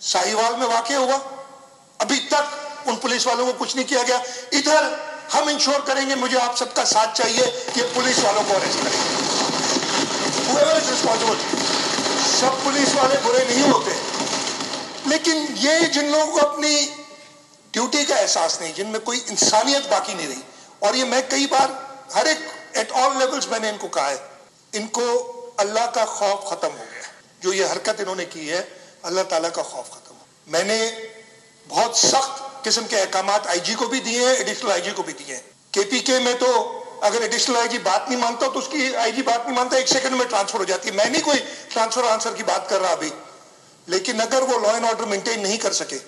साहिवाल में वाकया हुआ, अभी तक उन पुलिस वालों को कुछ नहीं किया गया। इधर हम इंश्योर करेंगे, मुझे आप सबका साथ चाहिए कि पुलिस वालों को अरेस्ट करेंगे। whoever is responsible, सब पुलिस वाले बुरे नहीं होते, लेकिन ये जिन लोगों को अपनी ड्यूटी का एहसास नहीं, जिनमें कोई इंसानियत बाकी नहीं रही, और ये मैं कई बार हर एक एट ऑल लेवल्स मैंने इनको कहा है, इनको अल्लाह का खौफ खत्म हो गया। जो ये हरकत इन्होंने की है, अल्लाह ताला का खौफ खत्म हो। मैंने बहुत सख्त किस्म के अहकामात आईजी को भी दिए हैं, एडिशनल आईजी को भी दिए हैं। केपीके में तो अगर एडिशनल आईजी बात नहीं मानता तो उसकी आईजी बात नहीं मानता, 1 सेकंड में ट्रांसफर हो जाती है। मैं नहीं कोई ट्रांसफर आंसर की बात कर रहा अभी, लेकिन अगर वो लॉ एंड ऑर्डर मेंटेन नहीं कर सके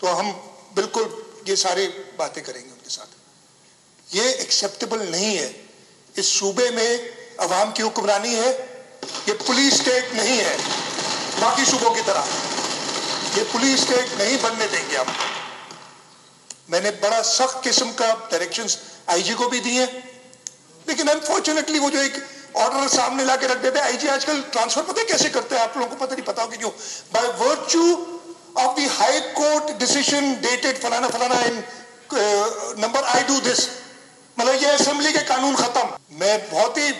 तो हम बिल्कुल ये सारी बातें करेंगे उनके साथ। ये एक्सेप्टेबल नहीं है। इस सूबे में अवाम की हुक्मरानी है, ये पुलिस स्टेट नहीं है बाकी सूबों की तरह, ये पुलिस स्टेट नहीं बनने देंगे हम। मैंने बड़ा सख्त किस्म का डायरेक्शंस आईजी को भी दिए, लेकिन अनफॉर्चुनेटली वो जो एक ऑर्डर सामने ला के रख देते हैं। आईजी आजकल ट्रांसफर पता है कैसे करते हैं, आप लोगों को पता नहीं, पता होगा क्यों? By virtue of the high court decision dated फलाना फलाना इन नंबर आई डू दिस, मतलब ये असेंबली के कानून खत्म। मैं बहुत ही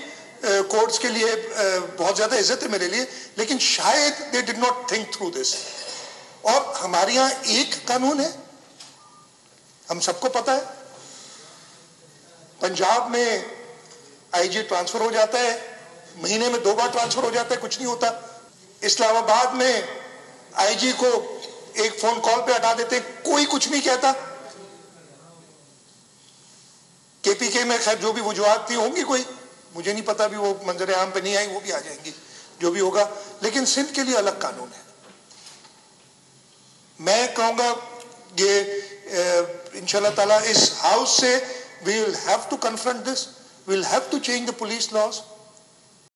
कोर्ट्स के लिए बहुत ज्यादा इज्जत है मेरे लिए, लेकिन शायद they did not think through this. और हमारे यहाँ एक कानून है, हम सबको पता है। पंजाब में आईजी ट्रांसफर हो जाता है, महीने में 2 बार ट्रांसफर हो जाता है, कुछ नहीं होता। इस्लामाबाद में आईजी को एक फोन कॉल पे हटा देते, कोई कुछ नहीं कहता। केपीके में खैर जो भी वजूहात थी होंगी, कोई मुझे नहीं पता, भी वो मंजर आम पे नहीं आई, वो भी आ जाएंगी जो भी होगा, लेकिन सिंध के लिए अलग कानून है। मैं कहूंगा ये इंशाल्लाह ताला इस हाउस से we will have to confront this, we will have to change the police laws.